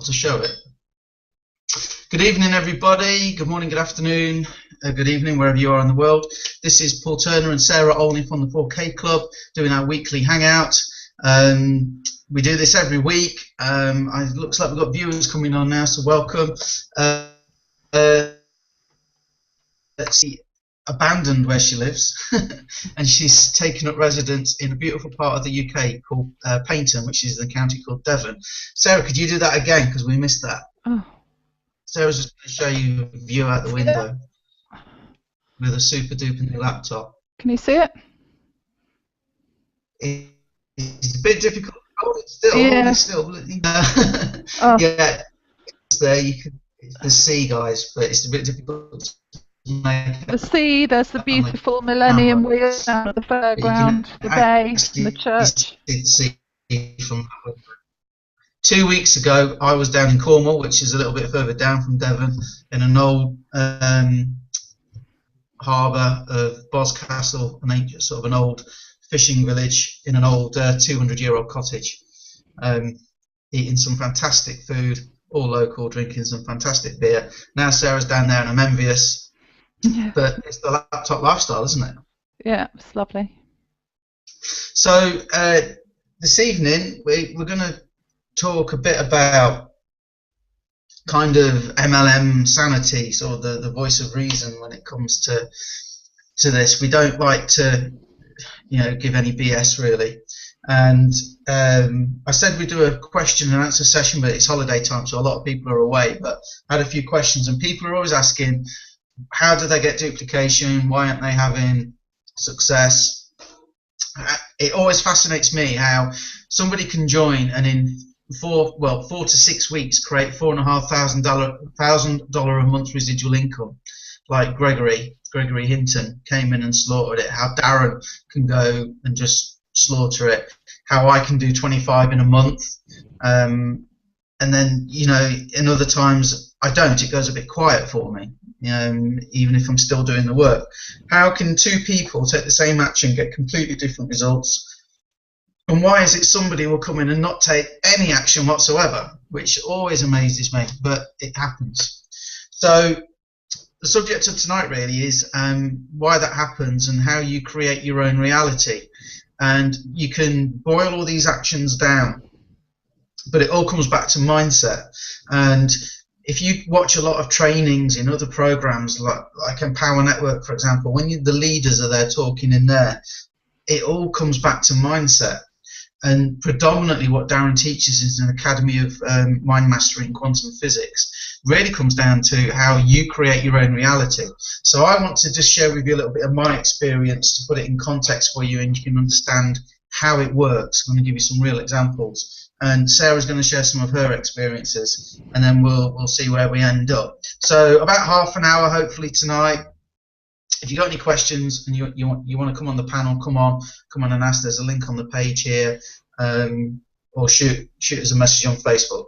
to show it. Good evening, everybody. Good morning, good afternoon, good evening, wherever you are in the world. This is Paul Turner and Sarah Olney from the 4K Club doing our weekly hangout. We do this every week. It looks like we've got viewers coming on now, so welcome. Let's see, abandoned where she lives, and she's taken up residence in a beautiful part of the UK called Paynton, which is the county called Devon. Sarah, could you do that again, because we missed that? Oh. Sarah's just going to show you a view out the window with a super duper new laptop. Can you see it? It's a bit difficult. Oh, it's still. Yeah. It's still. Oh. Yeah, it's there. You can. It's the sea, guys, but it's a bit difficult to make. The sea. There's the beautiful Millennium Wheel down at the fairground, the bay, and the church. See from 2 weeks ago, I was down in Cornwall, which is a little bit further down from Devon, in an old harbour of Boscastle, sort of an old fishing village in an old 200-year-old cottage, eating some fantastic food, all local, drinking some fantastic beer. Now Sarah's down there and I'm envious, Yeah. but it's the laptop lifestyle, isn't it? Yeah, it's lovely. So this evening we're going to talk a bit about kind of MLM Sanity, sort of the voice of reason when it comes to this. We don't like to, give any BS really. And I said we'd do a question and answer session, but it's holiday time, so a lot of people are away. But I had a few questions, and people are always asking, how do they get duplication? Why aren't they having success? It always fascinates me how somebody can join and in 4 to 6 weeks create $4,500 a month residual income, like Gregory Hinton came in and slaughtered it. How Darren can go and just slaughter it. How I can do 25 in a month, and then in other times I don't. It goes a bit quiet for me, even if I'm still doing the work. How can two people take the same action get completely different results? And why is it somebody will come in and not take any action whatsoever, which always amazes me, but it happens. So the subject of tonight really is why that happens and how you create your own reality. And you can boil all these actions down, but it all comes back to mindset. And if you watch a lot of trainings in other programs like Empower Network, for example, when the leaders are there talking in there, it all comes back to mindset. And predominantly what Darren teaches is an Academy of Mind Mastery in Quantum Physics really comes down to how you create your own reality. So I want to just share with you a little bit of my experience to put it in context for you, and you can understand how it works. I'm going to give you some real examples, and Sarah's going to share some of her experiences, and then we'll see where we end up. So about half an hour hopefully tonight. If you've got any questions and you want to come on the panel, come on and ask. There's a link on the page here, or shoot us a message on Facebook.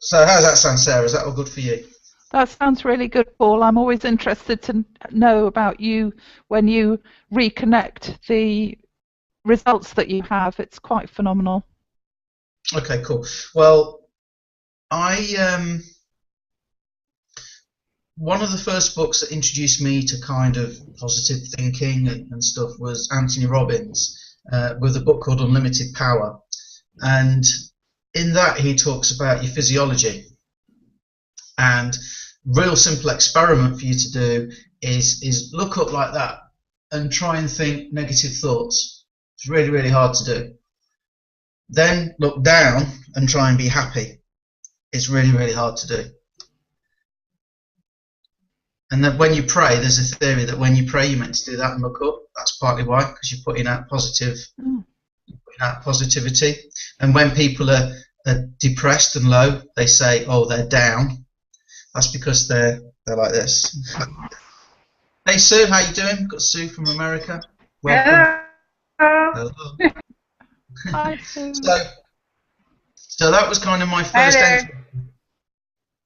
So how does that sound, Sarah? Is that all good for you? That sounds really good, Paul. I'm always interested to know about you when you reconnect the results that you have. It's quite phenomenal. Okay, cool. Well, one of the first books that introduced me to kind of positive thinking and stuff was Anthony Robbins with a book called Unlimited Power. And in that he talks about your physiology. And real simple experiment for you to do is look up like that and try and think negative thoughts. It's really, really hard to do. Then look down and try and be happy. It's really, really hard to do. And then when you pray, there's a theory that when you pray, you're meant to do that and look up. That's partly why, because you're putting out positivity. And when people are depressed and low, they say, "Oh, they're down." That's because they're like this. Hey Sue, how you doing? We've got Sue from America. Welcome. Hello. Hi, Sue. So that was kind of my first entry.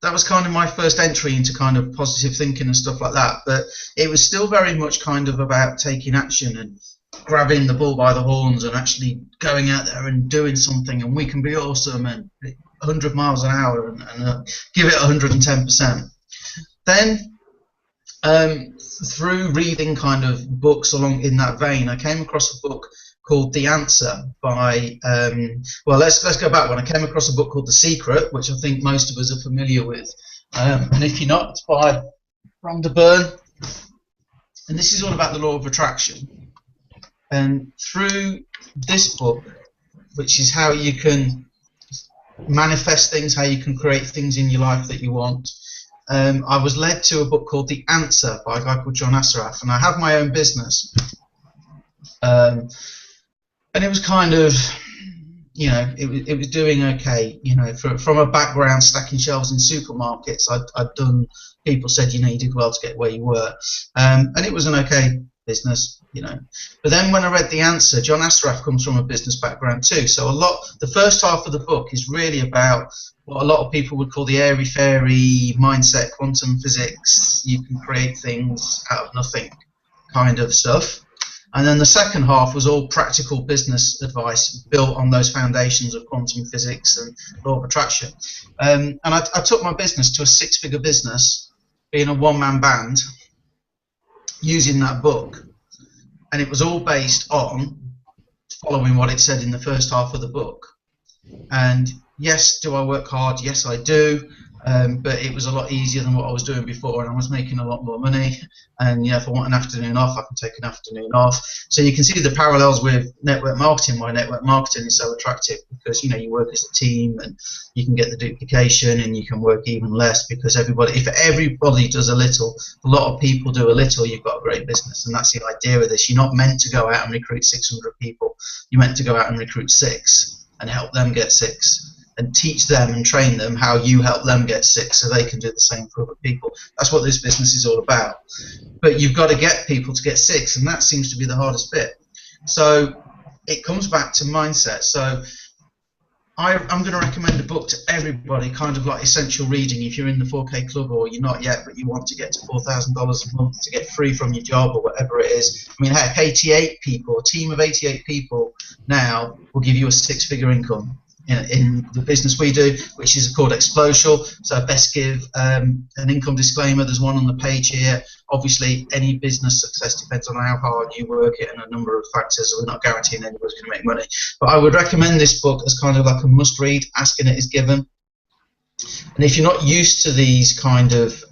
That was kind of my first entry into kind of positive thinking and stuff like that. But it was still very much kind of about taking action and grabbing the bull by the horns and actually going out there and doing something, and we can be awesome and 100 miles an hour and give it 110%. Then through reading kind of books along in that vein, I came across a book called The Answer by, well, let's go back one. I came across a book called The Secret, which I think most of us are familiar with. And if you're not, it's by Rhonda Byrne. And this is all about the law of attraction. And through this book, which is how you can manifest things, how you can create things in your life that you want, I was led to a book called The Answer by a guy called John Assaraf. And I have my own business. And it was kind of, you know, it was doing okay, you know, from a background stacking shelves in supermarkets. I'd done, people said, you know, you did well to get where you were. And it was an okay business, you know. But then when I read The Answer, John Assaraf comes from a business background too. So the first half of the book is really about what a lot of people would call the airy-fairy mindset, quantum physics, you can create things out of nothing kind of stuff. And then the second half was all practical business advice built on those foundations of quantum physics and law of attraction. And I took my business to a 6-figure business, being a one-man band, using that book. And it was all based on following what it said in the first half of the book. And yes, do I work hard? Yes, I do. But it was a lot easier than what I was doing before, and I was making a lot more money. And yeah, if I want an afternoon off, I can take an afternoon off. So you can see the parallels with network marketing. Why network marketing is so attractive, because you know, you work as a team and you can get the duplication, and you can work even less, because if everybody does a little, a lot of people do a little, you've got a great business. And that's the idea of this. You're not meant to go out and recruit 600 people. You're meant to go out and recruit 6 and help them get 6. And teach them and train them how you help them get 6, so they can do the same for other people. That's what this business is all about. But you've got to get people to get 6, and that seems to be the hardest bit. So it comes back to mindset. So I'm going to recommend a book to everybody, kind of like essential reading, if you're in the 4K club or you're not yet, but you want to get to $4,000 a month to get free from your job or whatever it is. I mean, heck, 88 people, a team of 88 people now will give you a 6-figure income. In the business we do, which is called Explosial. So I best give an income disclaimer. There's one on the page here. Obviously, any business success depends on how hard you work it and a number of factors, so we're not guaranteeing anybody's going to make money. But I would recommend this book as kind of like a must-read. Asking It Is Given. And if you're not used to these kind of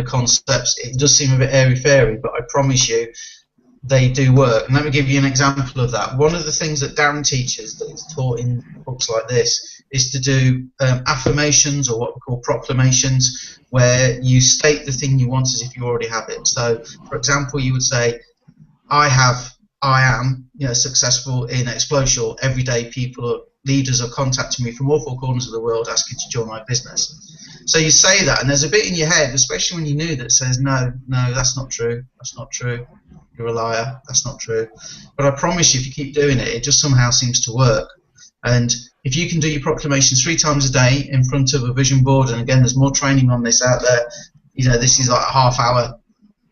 concepts, it does seem a bit airy-fairy, but I promise you, they do work. And let me give you an example of that. One of the things that Darren teaches, that is taught in books like this, is to do affirmations, or what we call proclamations, where you state the thing you want as if you already have it. So, for example, you would say, I am, you know, successful in Explosial. Every day leaders are contacting me from all 4 corners of the world asking to join my business. So you say that, and there's a bit in your head, especially when you're new, that says, no, that's not true, that's not true. You're a liar, that's not true. But I promise you, if you keep doing it, it just somehow seems to work. And if you can do your proclamations 3 times a day in front of a vision board, and again, there's more training on this out there, you know, this is like a half-hour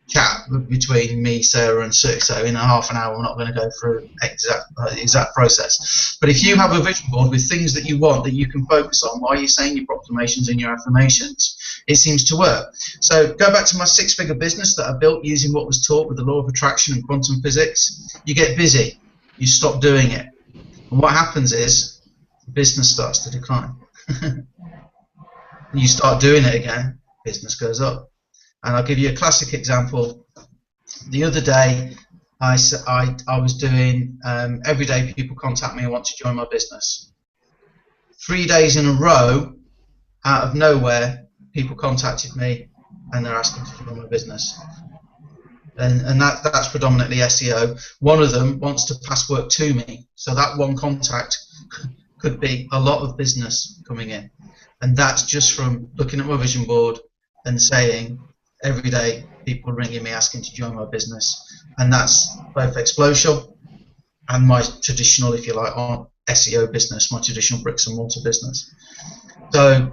chat between me, Sarah, and Sue. So in a half an hour, we're not going to go through exact process. But if you have a vision board with things that you want that you can focus on while you're saying your proclamations and your affirmations, it seems to work. So go back to my 6-figure business that I built using what was taught with the law of attraction and quantum physics. You get busy, you stop doing it, and what happens is the business starts to decline. You start doing it again, business goes up. And I'll give you a classic example. The other day, I was doing, every day people contact me and want to join my business. 3 days in a row, out of nowhere, people contacted me and they're asking to join my business. And that's predominantly SEO. One of them wants to pass work to me. So that one contact could be a lot of business coming in. And that's just from looking at my vision board and saying, every day people ringing me asking to join my business. And that's both Explosial and my traditional, if you like, SEO business, my traditional bricks and mortar business. So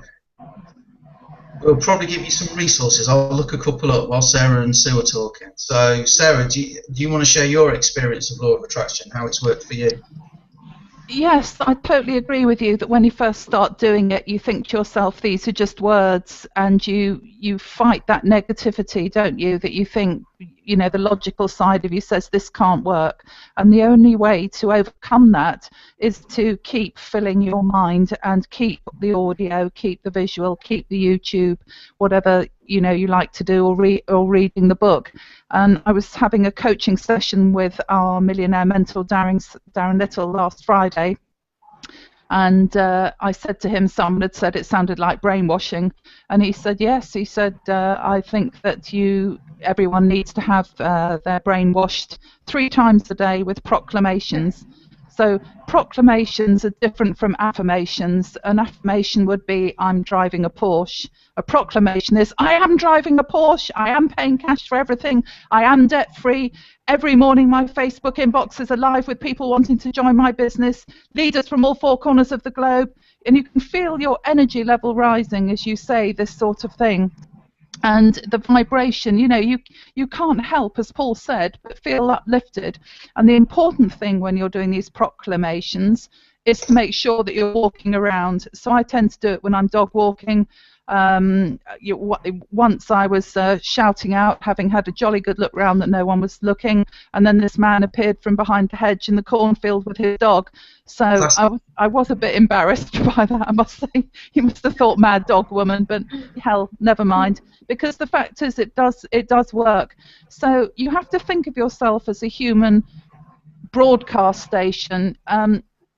We'll probably give you some resources. I'll look a couple up while Sarah and Sue are talking. So, Sarah, do you want to share your experience of law of attraction, how it's worked for you? Yes, I totally agree with you that when you first start doing it, you think to yourself, these are just words, and you fight that negativity, don't you? That you think, you know, the logical side of you says this can't work. And the only way to overcome that is to keep filling your mind and keep the audio, keep the visual, keep the YouTube, whatever, you know, you like to do, or reading the book. And I was having a coaching session with our millionaire mentor, Darren Little, last Friday. And I said to him, someone had said it sounded like brainwashing. And he said, yes. He said, I think that everyone needs to have their brain washed 3 times a day with proclamations. So proclamations are different from affirmations. An affirmation would be, I'm driving a Porsche. A proclamation is, I am driving a Porsche, I am paying cash for everything, I am debt-free. Every morning my Facebook inbox is alive with people wanting to join my business, leaders from all 4 corners of the globe. And you can feel your energy level rising as you say this sort of thing. And the vibration, you know, you can't help, as Paul said, but feel uplifted. And the important thing when you're doing these proclamations is to make sure that you're walking around. So I tend to do it when I'm dog walking. Once I was shouting out, having had a jolly good look round that no one was looking, and then this man appeared from behind the hedge in the cornfield with his dog. So I was a bit embarrassed by that, I must say. He must have thought mad dog woman, but hell, never mind. Because the fact is, it does work. So you have to think of yourself as a human broadcast station.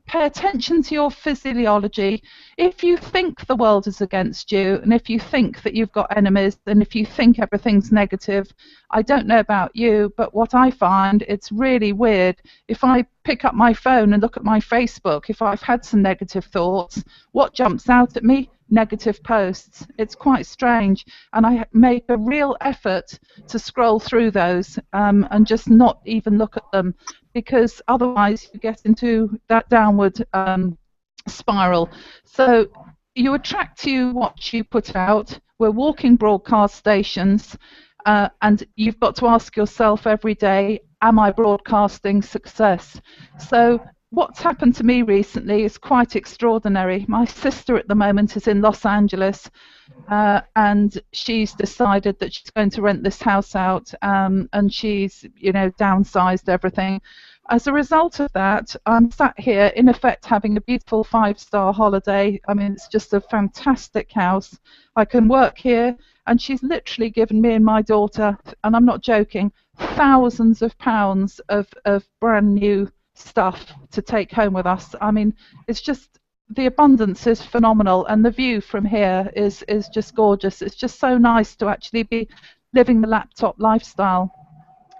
Pay attention to your physiology. If you think the world is against you, and if you think that you've got enemies, and if you think everything's negative, I don't know about you, but what I find, it's really weird. If I pick up my phone and look at my Facebook, if I've had some negative thoughts, what jumps out at me? Negative posts. It's quite strange, and I make a real effort to scroll through those and just not even look at them, because otherwise you get into that downward spiral. So you attract to what you put out. We're walking broadcast stations, and you've got to ask yourself every day, am I broadcasting success? So what's happened to me recently is quite extraordinary. My sister at the moment is in Los Angeles, and she's decided that she's going to rent this house out, and she's, you know, downsized everything. As a result of that, I'm sat here, in effect, having a beautiful 5-star holiday. I mean, it's just a fantastic house. I can work here, and she's literally given me and my daughter, and I'm not joking, thousands of pounds of brand new stuff to take home with us. I mean, it's just, the abundance is phenomenal, and the view from here is just gorgeous. It's just so nice to actually be living the laptop lifestyle.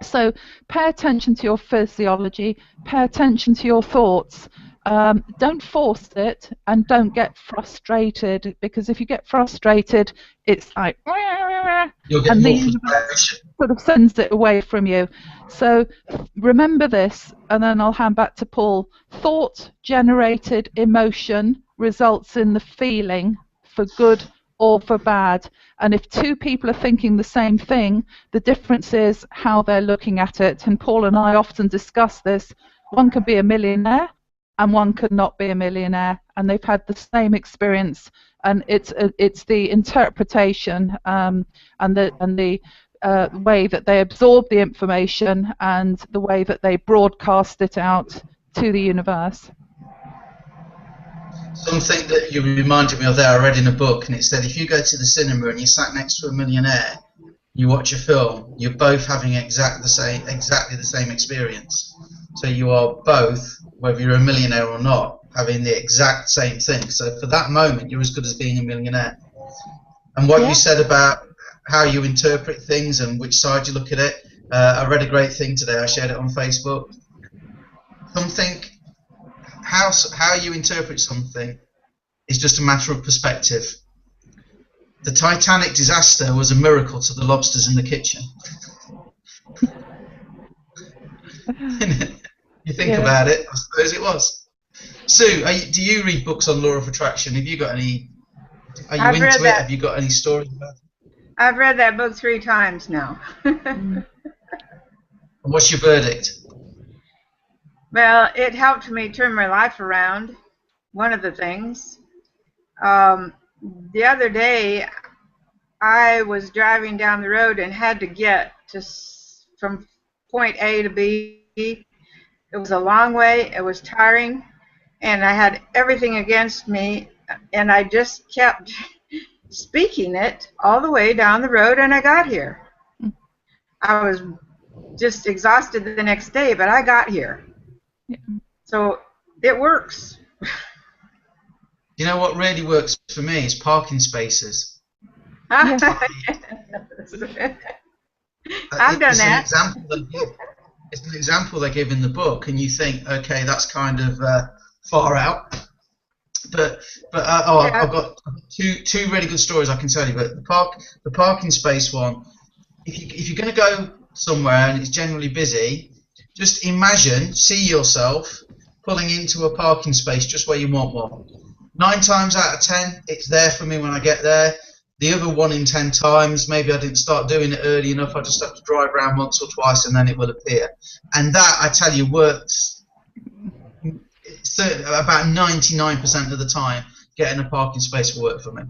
So pay attention to your physiology, pay attention to your thoughts. Don't force it, and don't get frustrated, because if you get frustrated, it's like, You'll get and more the universe sort of sends it away from you. So remember this, and then I'll hand back to Paul. Thought-generated emotion results in the feeling, for good or for bad. And if 2 people are thinking the same thing, the difference is how they're looking at it. And Paul and I often discuss this. One can be a millionaire, and one could not be a millionaire, and they've had the same experience. And it's the interpretation and the way that they absorb the information, and the way that they broadcast it out to the universe. Something that you reminded me of there, I read in a book, and it said if you go to the cinema and you sat next to a millionaire, you watch a film, you're both having exactly the same experience. So you are both, whether you're a millionaire or not, having the exact same thing. So for that moment, you're as good as being a millionaire. And what you said about how you interpret things and which side you look at it, I read a great thing today. I shared it on Facebook. How you interpret something is just a matter of perspective. The Titanic disaster was a miracle to the lobsters in the kitchen. You think about it, I suppose it was. Sue, do you read books on law of attraction? Have you got any Are you I've read into it? that. Have you got any stories about it? I've read that book 3 times now. And what's your verdict? Well, it helped me turn my life around, one of the things. The other day, I was driving down the road and had to get from point A to B. It was a long way. It was tiring, and I had everything against me, and I just kept speaking it all the way down the road, and I got here. I was just exhausted the next day, but I got here. Yeah. So it works. You know what really works for me is parking spaces. I've done that. It's an example they give in the book, and you think, okay, that's kind of far out. But I've got two really good stories I can tell you. But the parking space one, if you're going to go somewhere and it's generally busy, just see yourself pulling into a parking space just where you want one. 9 times out of 10, it's there for me when I get there. The other 1 in 10 times, maybe I didn't start doing it early enough. I just have to drive around once or twice, and then it will appear. And that, I tell you, works. About 99% of the time, getting a parking space will work for me.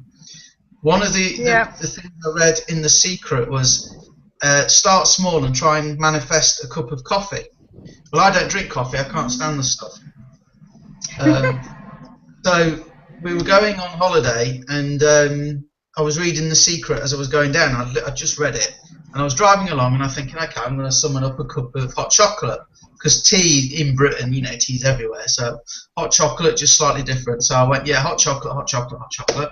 One of the things I read in The Secret was start small and try and manifest a cup of coffee. Well, I don't drink coffee. I can't stand the stuff. So we were going on holiday, and I was reading The Secret as I was going down. I just read it, and I was driving along, and I'm thinking, okay, I'm going to summon up a cup of hot chocolate, because tea in Britain, tea's everywhere, so hot chocolate, just slightly different. So I went, yeah, hot chocolate, hot chocolate, hot chocolate.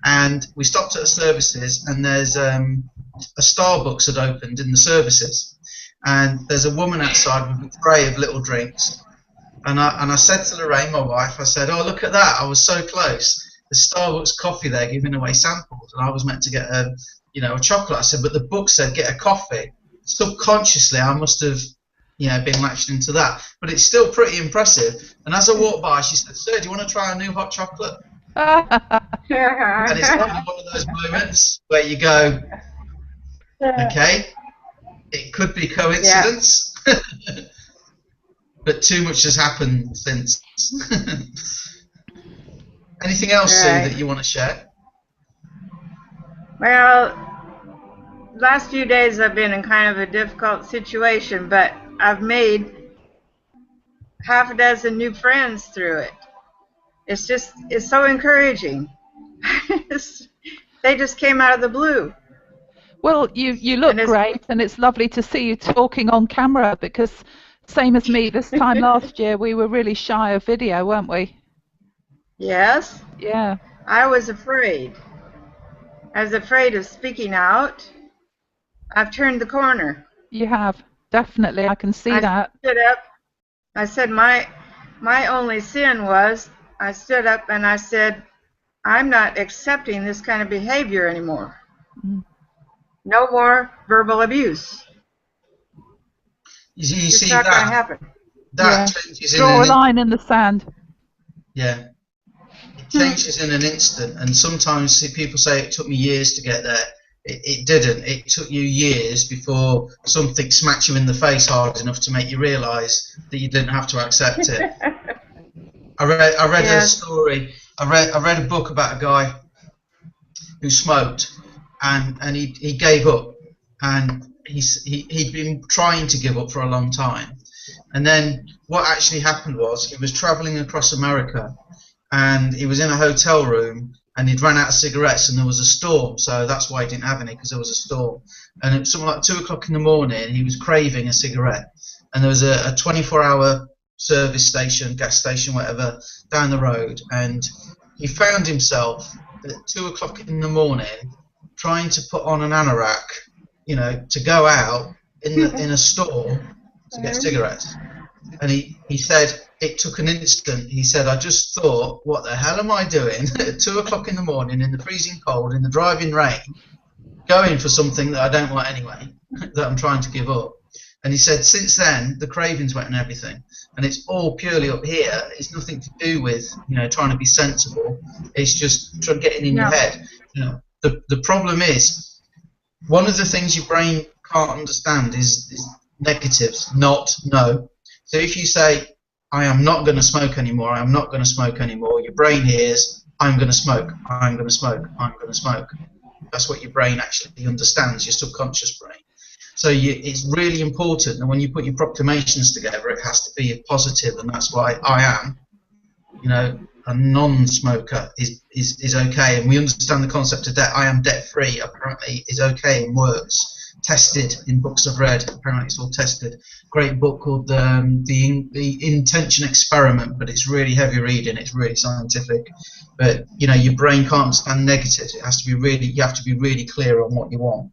And we stopped at the services, and there's a Starbucks had opened in the services, and there's a woman outside with a tray of little drinks. And I said to Lorraine, my wife, I said, oh, look at that, I was so close. There's Starbucks coffee there giving away samples, and I was meant to get a chocolate. I said, but the book said get a coffee. Subconsciously, I must have been latched into that. But it's still pretty impressive. And as I walked by, she said, sir, do you want to try a new hot chocolate? And it's one of those moments where you go, okay, it could be coincidence, but too much has happened since. Anything else, Sue, that you want to share? Well, last few days I've been in kind of a difficult situation, but I've made half a dozen new friends through it. It's so encouraging. They just came out of the blue. Well, you look great, and it's lovely to see you talking on camera, because same as me, this time last year we were really shy of video, weren't we? Yes. Yeah. I was afraid. I was afraid of speaking out. I've turned the corner. You have, definitely. I can see that. I stood up. I said my only sin was I stood up and I said, I'm not accepting this kind of behavior anymore. No more verbal abuse. You see it's not going to happen. That changes Draw a line in the sand. Yeah. It changes in an instant, and sometimes people say it took me years to get there. It didn't. It took you years before something smacked you in the face hard enough to make you realise that you didn't have to accept it. I read a story. I read a book about a guy who smoked, and he gave up, and he'd been trying to give up for a long time, and then what actually happened was he was travelling across America, and he was in a hotel room, and he'd run out of cigarettes, and there was a storm, so that's why he didn't have any, because there was a storm. And it was something like 2 o'clock in the morning, he was craving a cigarette, and there was a 24-hour service station, gas station, whatever, down the road, and he found himself at 2 o'clock in the morning trying to put on an anorak, to go out in a store to get cigarettes. And he said it took an instant. He said, I just thought, what the hell am I doing at 2 o'clock in the morning in the freezing cold, in the driving rain, going for something that I don't want anyway, that I'm trying to give up. And he said since then the cravings went and everything, and it's all purely up here. It's nothing to do with trying to be sensible. It's just getting in your head. The problem is, one of the things your brain can't understand is negatives, not no. So if you say, I am not going to smoke anymore, I am not going to smoke anymore, your brain hears, I'm going to smoke, I'm going to smoke, I'm going to smoke. That's what your brain actually understands, your subconscious brain. So it's really important that when you put your proclamations together, it has to be a positive, and that's why I am, a non-smoker is okay, and we understand the concept of debt. I am debt-free, apparently, is okay and works. Tested in books I've read, apparently it's all tested. Great book called the Intention Experiment, but it's really heavy reading. It's really scientific, but your brain can't understand negatives. It has to be you have to be really clear on what you want.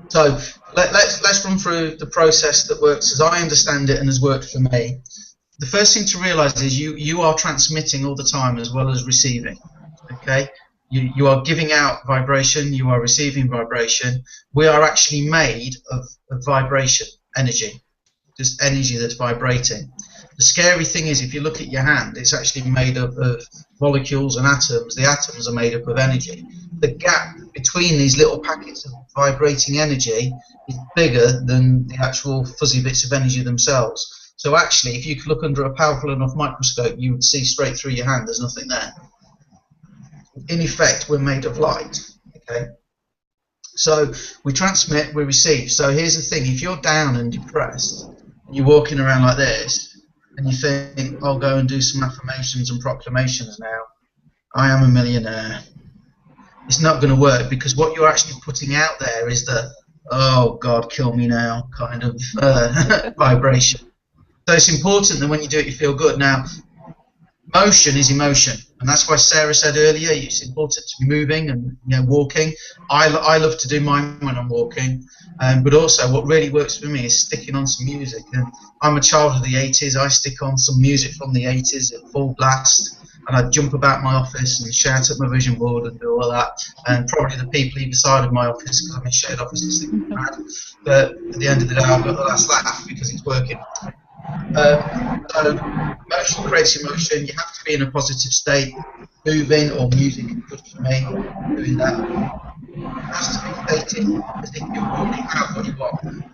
So let's run through the process that works as I understand it and has worked for me. The first thing to realise is you are transmitting all the time as well as receiving. Okay. You are giving out vibration, you are receiving vibration. We are actually made of vibration, energy, just energy that's vibrating. The scary thing is, if you look at your hand, it's actually made up of molecules and atoms. The atoms are made up of energy. The gap between these little packets of vibrating energy is bigger than the actual fuzzy bits of energy themselves. So actually, if you could look under a powerful enough microscope, you would see straight through your hand. There's nothing there. In effect, we're made of light. Okay, so we transmit, we receive. So here's the thing: if you're down and depressed, and you're walking around like this, and you think, "I'll go and do some affirmations and proclamations now. I am a millionaire." It's not going to work, because what you're actually putting out there is the "Oh God, kill me now" kind of vibration. So it's important that when you do it, you feel good. Now, motion is emotion, and that's why Sarah said earlier it's important to be moving and walking. I love to do mine when I'm walking, but also what really works for me is sticking on some music. And I'm a child of the 80s. I stick on some music from the 80s at full blast, and I jump about my office and shout at my vision board and do all that. And probably the people either side of my office, because I'm in shared offices, think I'm mad. But at the end of the day, I've got the last laugh because it's working. So motion creates emotion. You have to be in a positive state. Moving or music is good for me. Doing that. It has to be stated as if you already have what you want.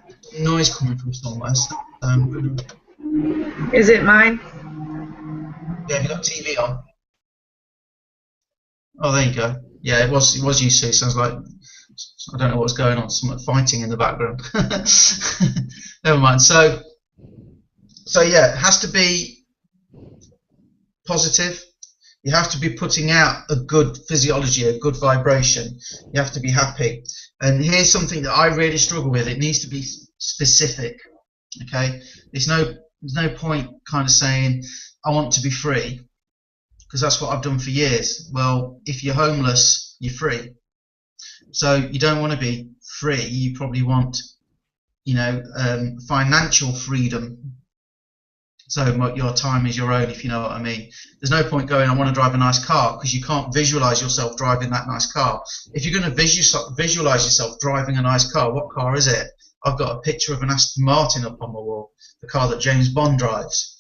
Noise coming from somewhere. So, is it mine? yeah, have you got TV on? Oh, there you go. Yeah, it was you, Sue. Sounds like I don't know what's going on. Someone fighting in the background. Never mind. So yeah, it has to be positive. You have to be putting out a good physiology, a good vibration. You have to be happy. And here's something that I really struggle with. It needs to be specific. Okay? There's no point kind of saying, I want to be free, because that's what I've done for years. Well, if you're homeless, you're free. So you don't want to be free. You probably want, financial freedom. So your time is your own, if you know what I mean. There's no point going, I want to drive a nice car, because you can't visualize yourself driving that nice car. If you're going to visualize yourself driving a nice car, what car is it? I've got a picture of an Aston Martin up on my wall, the car that James Bond drives.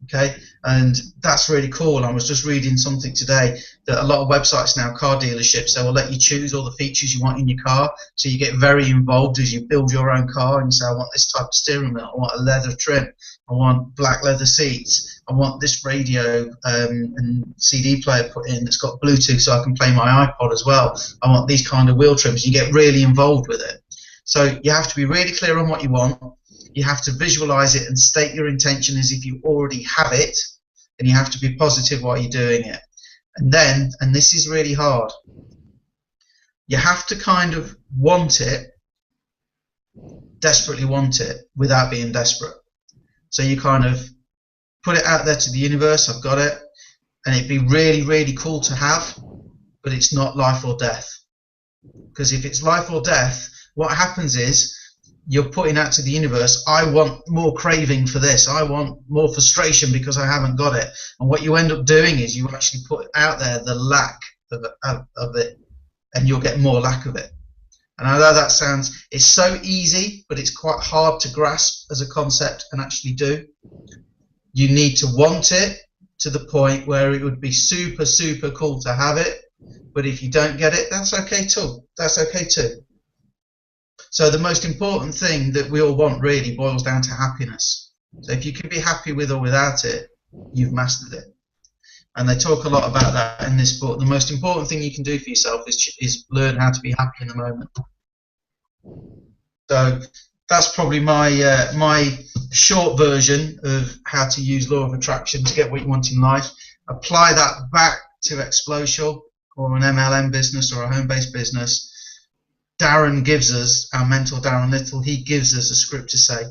Okay, and that's really cool. I was just reading something today that a lot of websites now, car dealerships, they will let you choose all the features you want in your car. So you get very involved as you build your own car, and you say, I want this type of steering wheel, I want a leather trim, I want black leather seats, I want this radio and CD player put in that's got Bluetooth so I can play my iPod as well. I want these kind of wheel trims. You get really involved with it. So you have to be really clear on what you want. You have to visualize it and state your intention as if you already have it, and you have to be positive while you're doing it. And then, and this is really hard, you have to kind of want it, desperately want it, without being desperate. So you kind of put it out there to the universe, I've got it, and it'd be really, really cool to have, but it's not life or death. Because if it's life or death, what happens is, you're putting out to the universe, I want more craving for this, I want more frustration because I haven't got it. And what you end up doing is you actually put out there the lack of it, and you'll get more lack of it. And I know that sounds, it's so easy, but it's quite hard to grasp as a concept and actually do. You need to want it to the point where it would be super, super cool to have it. But if you don't get it, that's okay too. That's okay too. So the most important thing that we all want really boils down to happiness. So if you can be happy with or without it, you've mastered it. And they talk a lot about that in this book. The most important thing you can do for yourself is learn how to be happy in the moment. So that's probably my short version of how to use law of attraction to get what you want in life. Apply that back to Explosial or an MLM business or a home-based business. Darren gives us, our mentor Darren Little, he gives us a script to say.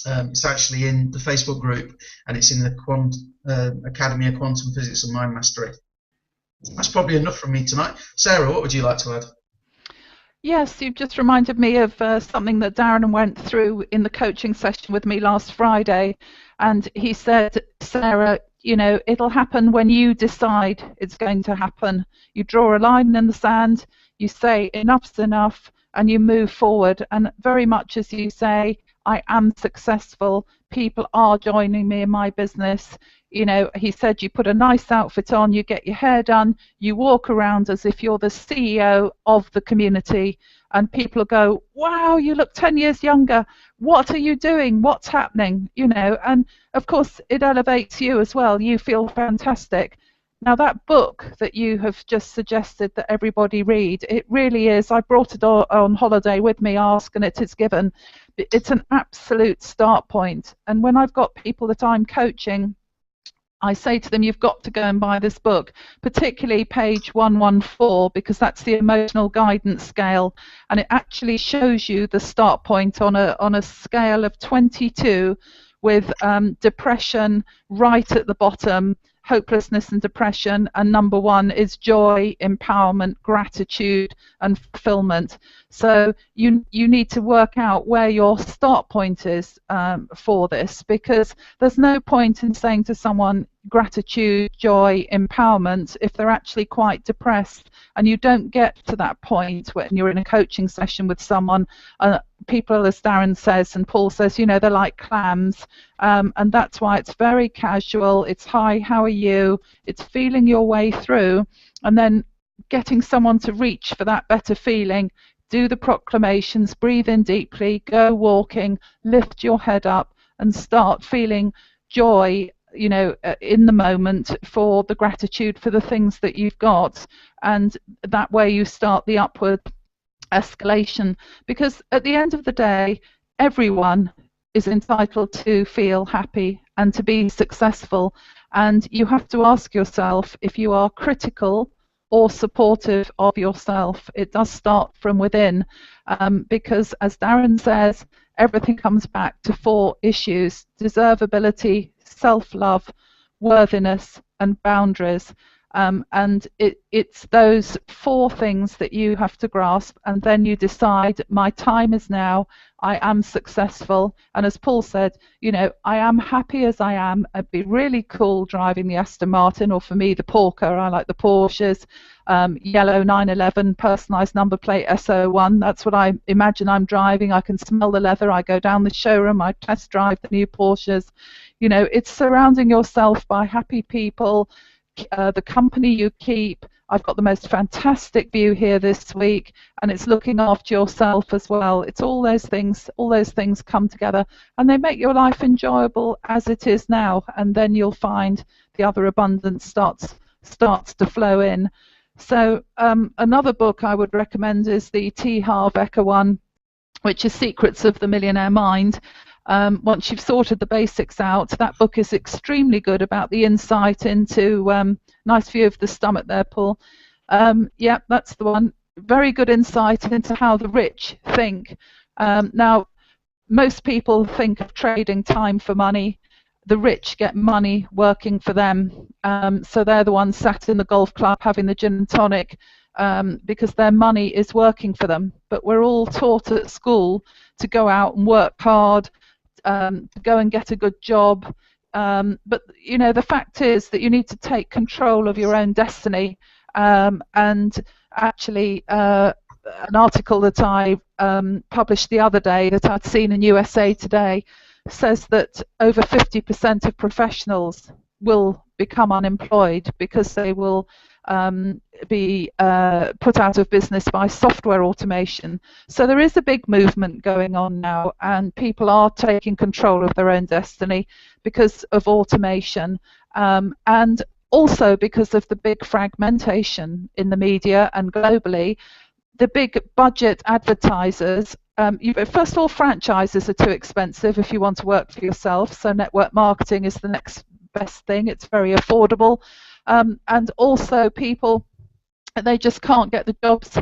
It's actually in the Facebook group, and it's in the Academy of Quantum Physics and Mind Mastery. That's probably enough from me tonight. Sarah, what would you like to add? Yes, you've just reminded me of something that Darren went through in the coaching session with me last Friday. And he said, Sarah, you know, it'll happen when you decide it's going to happen. You draw a line in the sand, you say enough's enough, and you move forward. And very much as you say, I am successful, people are joining me in my business. You know, he said you put a nice outfit on, you get your hair done, you walk around as if you're the CEO of the community, and people go, wow, you look 10 years younger, what are you doing, what's happening, you know, and of course it elevates you as well, you feel fantastic. Now that book that you have just suggested that everybody read, it really is, I brought it on holiday with me, Ask and It Is Given. It's an absolute start point. And when I've got people that I'm coaching, I say to them, you've got to go and buy this book, particularly page 114, because that's the emotional guidance scale, and it actually shows you the start point on a scale of 22, with depression right at the bottom, hopelessness and depression, and number 1 is joy, empowerment, gratitude, and fulfillment. So you need to work out where your start point is for this, because there's no point in saying to someone gratitude, joy, empowerment if they're actually quite depressed, and you don't get to that point when you're in a coaching session with someone. People, as Darren says and Paul says, you know, they're like clams, and that's why it's very casual. It's hi, how are you? It's feeling your way through, and then getting someone to reach for that better feeling. Do the proclamations, breathe in deeply, go walking, lift your head up, and start feeling joy, you know, in the moment, for the gratitude for the things that you've got, and that way you start the upward escalation. Because at the end of the day, everyone is entitled to feel happy and to be successful, and you have to ask yourself if you are critical or supportive of yourself. It does start from within, because as Darren says, everything comes back to 4 issues: deservability, self-love, worthiness, and boundaries. And it's those 4 things that you have to grasp, and then you decide, my time is now, I am successful. And as Paul said, you know, I am happy as I am. It'd be really cool driving the Aston Martin, or for me the Porker, I like the Porsches, yellow 911 personalised number plate SO1, that's what I imagine I'm driving. I can smell the leather, I go down the showroom, I test drive the new Porsches. You know, it's surrounding yourself by happy people, the company you keep. I've got the most fantastic view here this week, and it's looking after yourself as well. It's all those things come together, and they make your life enjoyable as it is now, and then you'll find the other abundance starts to flow in. So another book I would recommend is the T. Harv Eker one, which is Secrets of the Millionaire Mind. Once you've sorted the basics out, that book is extremely good about the insight into, nice view of the stomach there, Paul. Yeah, that's the one. Very good insight into how the rich think. Now, most people think of trading time for money. The rich get money working for them. So they're the ones sat in the golf club having the gin and tonic, because their money is working for them. But we're all taught at school to go out and work hard, to go and get a good job. But you know, the fact is that you need to take control of your own destiny, and actually an article that I published the other day that I'd seen in USA Today says that over 50% of professionals will become unemployed because they will be put out of business by software automation. So there is a big movement going on now, and people are taking control of their own destiny because of automation, and also because of the big fragmentation in the media and globally. The big budget advertisers, first of all, franchises are too expensive if you want to work for yourself, so network marketing is the next best thing. It's very affordable, and also people, they just can't get the jobs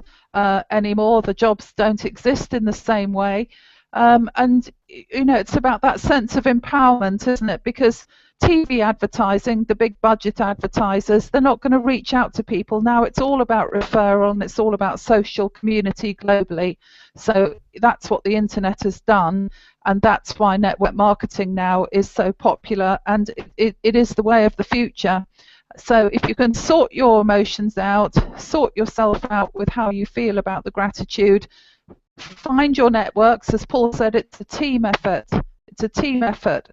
anymore. The jobs don't exist in the same way, and it's about that sense of empowerment, isn't it? Because TV advertising, the big budget advertisers, they're not going to reach out to people now. It's all about referral, and it's all about social community globally. So that's what the internet has done, and that's why network marketing now is so popular, and it is the way of the future. So if you can sort your emotions out, sort yourself out with how you feel about the gratitude, find your networks. As Paul said, it's a team effort. It's a team effort.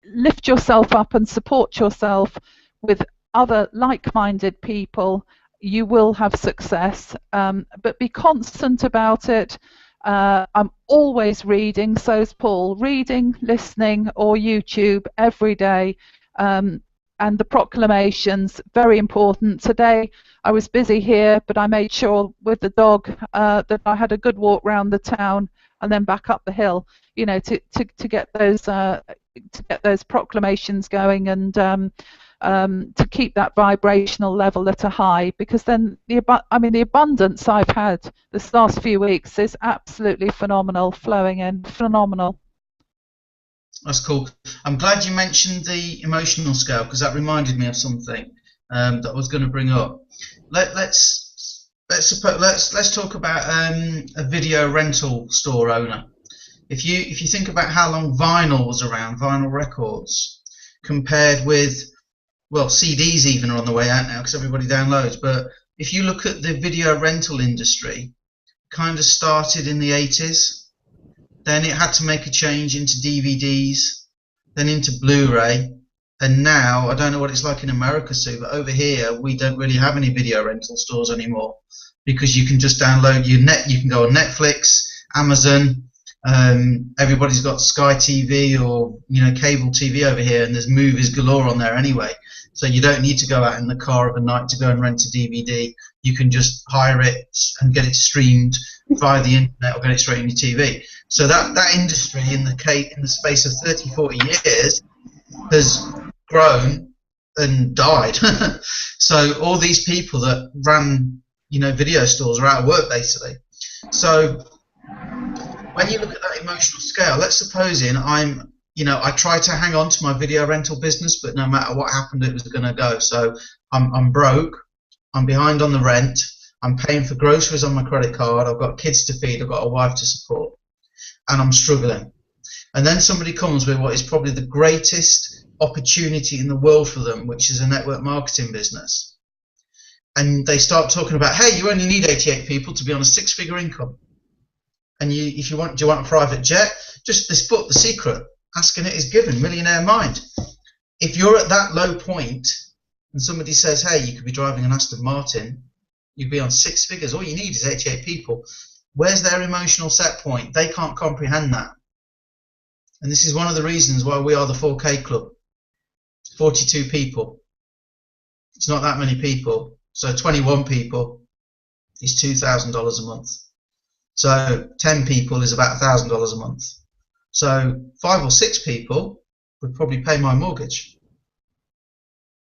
Lift yourself up and support yourself with other like-minded people. You will have success, but be constant about it. I'm always reading, so's Paul, reading, listening, or YouTube every day. And the proclamations, very important. Today I was busy here, but I made sure with the dog that I had a good walk round the town and then back up the hill, to get those proclamations going, and to keep that vibrational level at a high, because then the abundance I've had this last few weeks is absolutely phenomenal, flowing in, phenomenal. That's cool. I'm glad you mentioned the emotional scale, because that reminded me of something that I was going to bring up. Let's talk about a video rental store owner. If you think about how long vinyl was around, vinyl records, compared with, well, CDs even are on the way out now because everybody downloads. But if you look at the video rental industry, kind of started in the 80s. Then it had to make a change into DVDs, then into Blu-ray, and now, I don't know what it's like in America, Sue, but over here we don't really have any video rental stores anymore, because you can just download you can go on Netflix, Amazon, everybody's got Sky TV or cable TV over here, and there's movies galore on there anyway. So you don't need to go out in the car of a night to go and rent a DVD. You can just hire it and get it streamed via the internet, or get it straight on your TV. So that industry in the space of 30, 40 years has grown and died. So all these people that ran video stores are out of work basically. So when you look at that emotional scale, let's suppose I try to hang on to my video rental business, but no matter what happened, it was going to go. So I'm broke, I'm behind on the rent, I'm paying for groceries on my credit card, I've got kids to feed, I've got a wife to support, and I'm struggling. And then somebody comes with what is probably the greatest opportunity in the world for them, which is a network marketing business. And they start talking about, hey, you only need 88 people to be on a 6-figure income. And do you want a private jet? Just this book, The Secret, asking it is given, Millionaire Mind. If you're at that low point and somebody says, hey, you could be driving an Aston Martin, you'd be on 6 figures, all you need is 88 people. Where's their emotional set point? They can't comprehend that. And this is one of the reasons why we are the 4K Club. 42 people. It's not that many people. So 21 people is $2,000 a month. So 10 people is about $1,000 a month. So 5 or 6 people would probably pay my mortgage.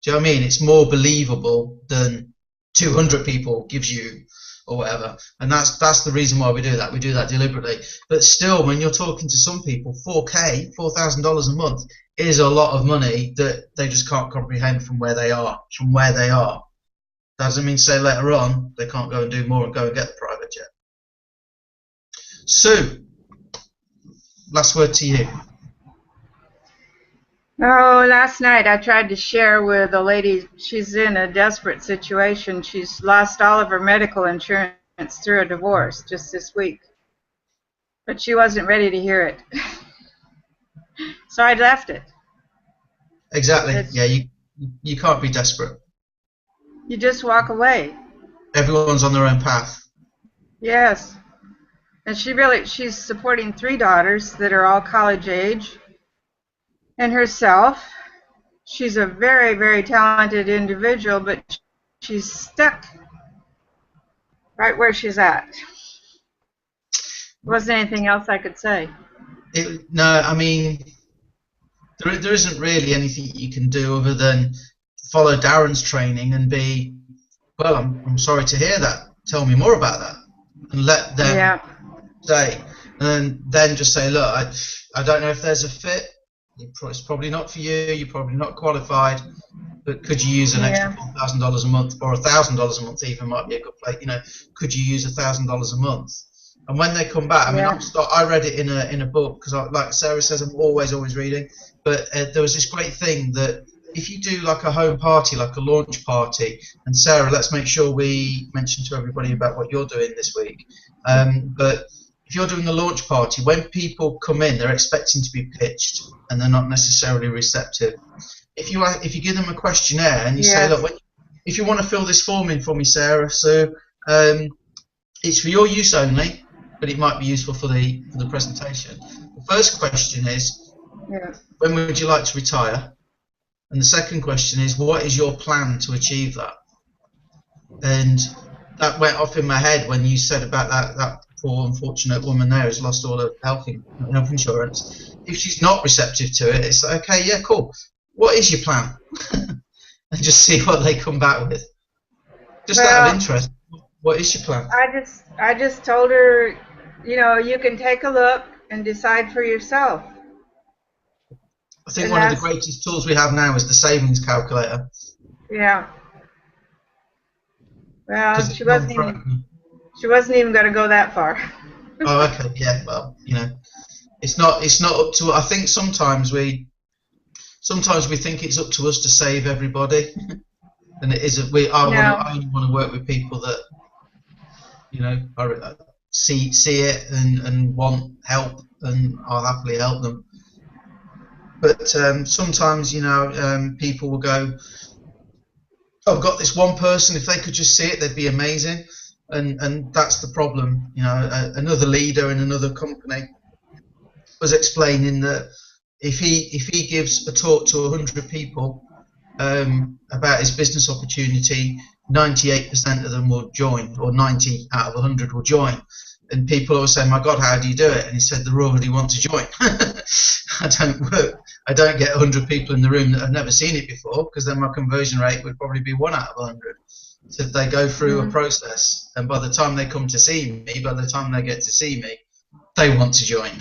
Do you know what I mean? It's more believable than 200 people gives you, or whatever. And that's the reason why we do that. We do that deliberately. But still, when you're talking to some people, 4K, $4,000 a month is a lot of money that they just can't comprehend from where they are. Doesn't mean to say later on they can't go and do more and go and get the private jet. Sue, last word to you. Oh, last night I tried to share with a lady. She's in a desperate situation. She's lost all of her medical insurance through a divorce just this week. But she wasn't ready to hear it. So I left it. Exactly. Yeah, you can't be desperate. You just walk away. Everyone's on their own path. Yes. And she's supporting 3 daughters that are all college age. And herself. She's a very, very talented individual, but she's stuck right where she's at. There wasn't anything else I could say. No, I mean, there isn't really anything you can do other than follow Darren's training and be, well, I'm sorry to hear that. Tell me more about that, and let them say, and then just say, look, I don't know if there's a fit. It's probably not for you. You're probably not qualified, but could you use an extra $4,000 a month, or $1,000 a month even might be a good place. You know, could you use $1,000 a month? And when they come back, I mean, I read it in a book because, like Sarah says, I'm always reading. But there was this great thing that if you do like a home party, like a launch party, and Sarah, let's make sure we mention to everybody about what you're doing this week. But if you're doing a launch party, when people come in, they're expecting to be pitched, and they're not necessarily receptive. If you give them a questionnaire and you say, look, if you want to fill this form in for me, Sarah, so it's for your use only, but it might be useful for the presentation. The first question is, when would you like to retire? And the second question is, what is your plan to achieve that? And that went off in my head when you said about that poor unfortunate woman there who's lost all her health insurance. If she's not receptive to it, it's like, okay, yeah, cool. What is your plan? And just see what they come back with. Just out of interest, what is your plan? I just told her, you know, you can take a look and decide for yourself. I think one of the greatest tools we have now is the savings calculator. Yeah. Well, she wasn't even going to go that far. Oh, okay, yeah. Well, you know, it's not up to. I think sometimes we think it's up to us to save everybody, and it isn't. I only want to work with people that, you know, see it and want help, and I'll happily help them. But sometimes, you know, people will go, oh, I've got this one person, if they could just see it, they'd be amazing. And that's the problem. You know, another leader in another company was explaining that if he gives a talk to 100 people about his business opportunity, 98% of them will join, or 90 out of 100 will join. And people always say, my God, how do you do it? And he said, they already want to join. I don't get 100 people in the room that have never seen it before, because then my conversion rate would probably be 1 out of 100. So if they go through a process, and by the time they come to see me, by the time they get to see me, they want to join.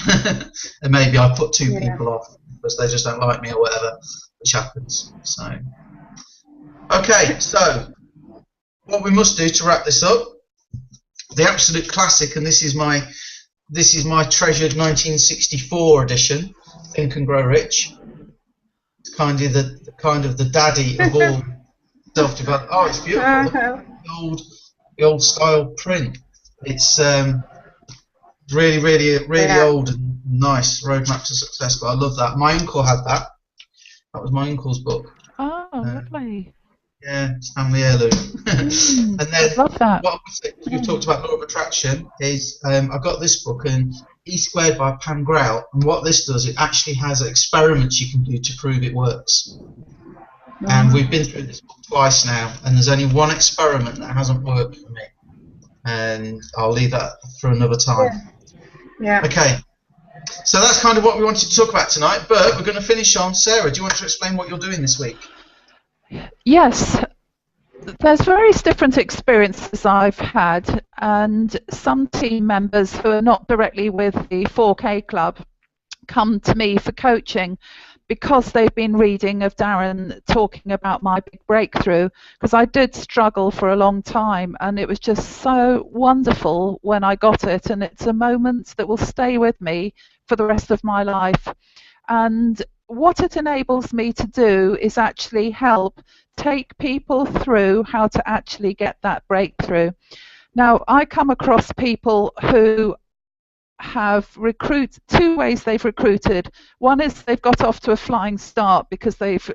And maybe I put 2 people off because they just don't like me or whatever, which happens. So, okay, so what we must do to wrap this up, the absolute classic, and this is my treasured 1964 edition, Think and Grow Rich. It's kind of the daddy of all self-development. Oh, it's beautiful. The old style print. It's really old and nice. Roadmap to Success. But I love that. My uncle had that. That was my uncle's book. Oh, lovely. Yeah, it's family heirloom. And then I love that. What we've talked about law of attraction is I got this book, and E Squared by Pam Grout, and what this does, it actually has experiments you can do to prove it works. And we've been through this book twice now, and there's only one experiment that hasn't worked for me, and I'll leave that for another time. Yeah. Okay, so that's kind of what we wanted to talk about tonight, but we're going to finish on. Sarah, do you want to explain what you're doing this week? Yes, there's various different experiences I've had, and some team members who are not directly with the 4K Club come to me for coaching because they've been reading of Darren talking about my big breakthrough, because I did struggle for a long time, and it was just so wonderful when I got it, and it's a moment that will stay with me for the rest of my life. And what it enables me to do is actually help take people through how to actually get that breakthrough. Now, I come across people who have two ways they've recruited. One is they've got off to a flying start because they've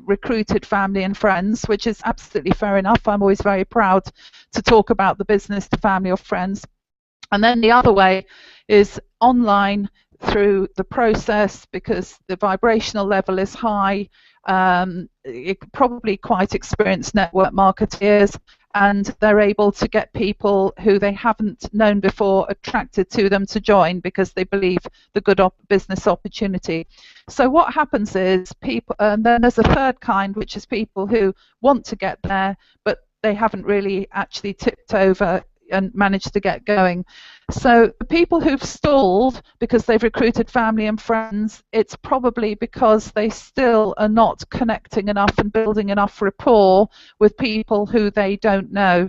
recruited family and friends, which is absolutely fair enough. I'm always very proud to talk about the business to family or friends. And then the other way is online through the process, because the vibrational level is high, probably quite experienced network marketeers, and they're able to get people who they haven't known before attracted to them to join because they believe the good business opportunity. So what happens is people, and then there's a third kind, which is people who want to get there, but they haven't really actually tipped over and managed to get going. So the people who've stalled because they've recruited family and friends, it's probably because they still are not connecting enough and building enough rapport with people who they don't know.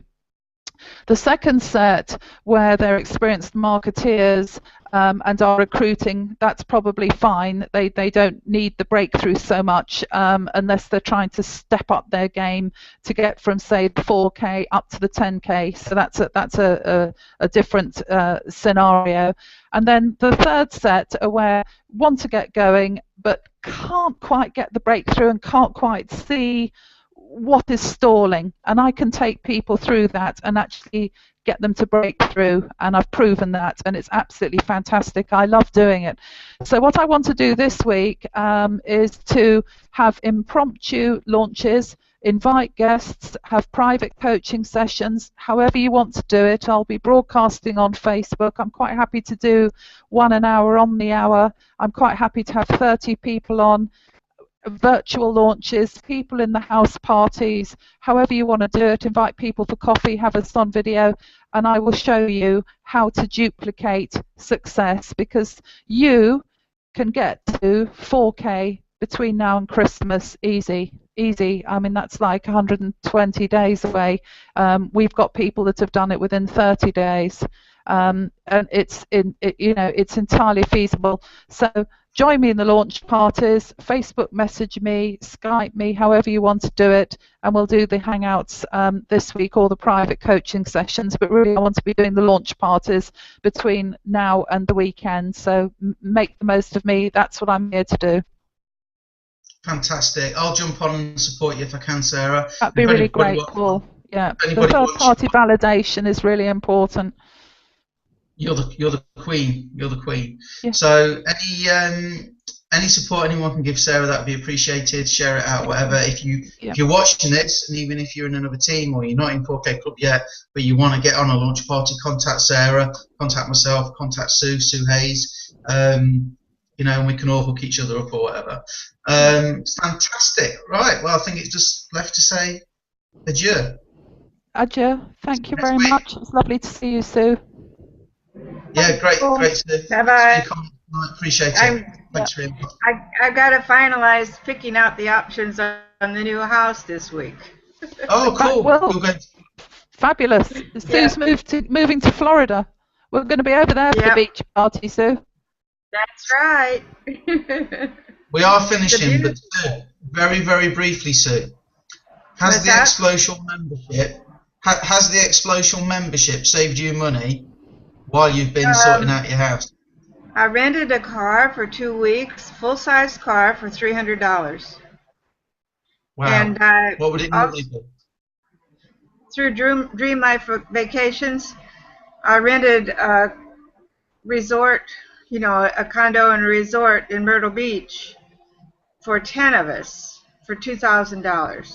The second set, where they're experienced marketeers and are recruiting, that's probably fine. They don't need the breakthrough so much unless they're trying to step up their game to get from, say, the 4K up to the 10K. So that's a different scenario. And then the third set are where want to get going but can't quite get the breakthrough and can't quite see what is stalling, and I can take people through that and actually get them to break through, and I've proven that, and it's absolutely fantastic. I love doing it. So what I want to do this week is to have impromptu launches, invite guests, have private coaching sessions, however you want to do it. I'll be broadcasting on Facebook. I'm quite happy to do 1 hour on the hour. I'm quite happy to have 30 people on. Virtual launches, people in the house parties, however you want to do it. Invite people for coffee, have us on video, and I will show you how to duplicate success, because you can get to 4K between now and Christmas easy. I mean, that's like 120 days away. We've got people that have done it within 30 days, and it's entirely feasible. So join me in the launch parties, Facebook message me, Skype me, however you want to do it, and we'll do the Hangouts this week or the private coaching sessions. But really, I want to be doing the launch parties between now and the weekend, so make the most of me. That's what I'm here to do. Fantastic. I'll jump on and support you if I can, Sarah. That'd be really great, Paul. Yeah, the third-party validation is really important. You're the queen. You're the queen. Yeah. So any support anyone can give Sarah, that would be appreciated. Share it out, whatever. If you're watching this, and even if you're in another team or you're not in 4K Club yet, but you want to get on a launch party, contact Sarah, contact myself, contact Sue Hayes. And we can all hook each other up or whatever. It's fantastic. Right. Well, I think it's just left to say adieu. Adieu. Thank you very much. It's lovely to see you, Sue. Yeah, great, Sue. Bye-bye. Appreciate it. Thanks very much. I got to finalize picking out the options on the new house this week. Oh, cool. Well, fabulous. Sue's moving to Florida. We're going to be over there for the beach party, Sue. That's right. We are finishing, but Sue, very, very briefly, Sue, has the Explosion membership saved you money while you've been sorting out your house? I rented a car for 2 weeks, full-size car for $300. Wow. And what would it normally be? Through Dream Life Vacations, I rented a resort, a condo and a resort in Myrtle Beach for 10 of us for $2,000.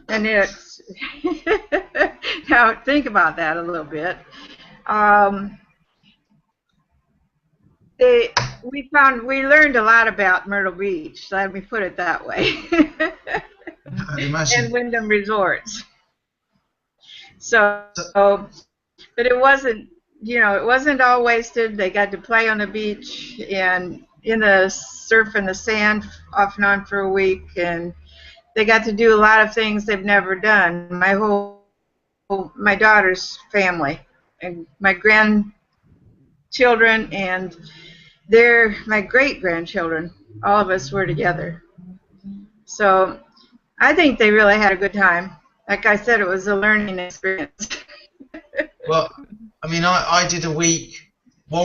And it's now think about that a little bit. We learned a lot about Myrtle Beach. Let me put it that way. And Wyndham Resorts. So, but it wasn't, it wasn't all wasted. They got to play on the beach and in the surf and the sand off and on for a week, and they got to do a lot of things they've never done. My daughter's family and my grandchildren and they're my great-grandchildren. All of us were together. So I think they really had a good time. Like I said, it was a learning experience. Well, I mean, I did 1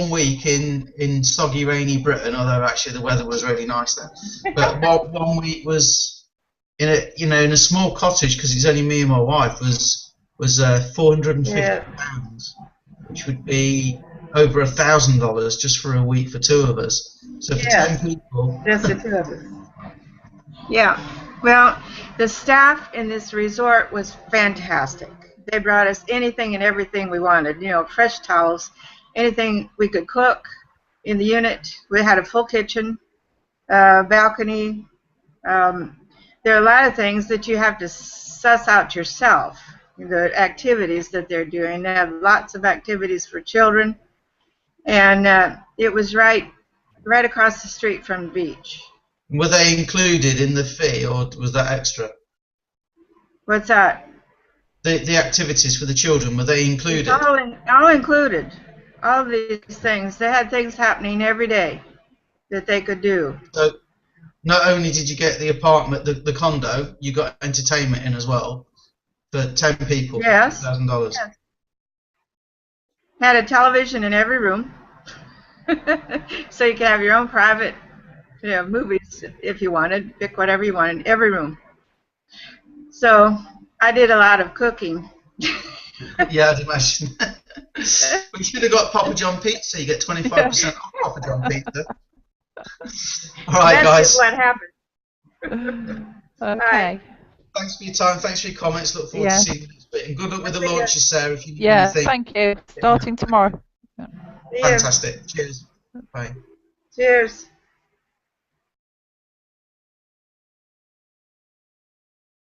week in soggy, rainy Britain, although actually the weather was really nice then. But one week was in a small cottage, because it's only me and my wife, was £450, which would be over $1,000 just for a week for 2 of us. So for 10 people, just the 2 of us. Yeah. Well, the staff in this resort was fantastic. They brought us anything and everything we wanted. Fresh towels, anything we could cook in the unit. We had a full kitchen, balcony. There are a lot of things that you have to suss out yourself, the activities that they're doing. They have lots of activities for children, and it was right across the street from the beach. were they included in the fee, or was that extra? What's that? The activities for the children, were they included? All included. All these things. They had things happening every day that they could do. So not only did you get the apartment, the condo, you got entertainment in as well for 10 people. Yes. $1,000. Yes. Had a television in every room, so you could have your own private, movies if you wanted. Pick whatever you wanted in every room. So I did a lot of cooking. Yeah, I'd imagine. We should have got Papa John pizza. You get 25% off Papa John pizza. All right, That's guys. what happened. Okay. Thanks for your time. Thanks for your comments. Look forward to seeing you next week. And good luck with the launches, Sarah. If you need anything. Thank you. Starting tomorrow. Fantastic. Cheers. Bye. Cheers.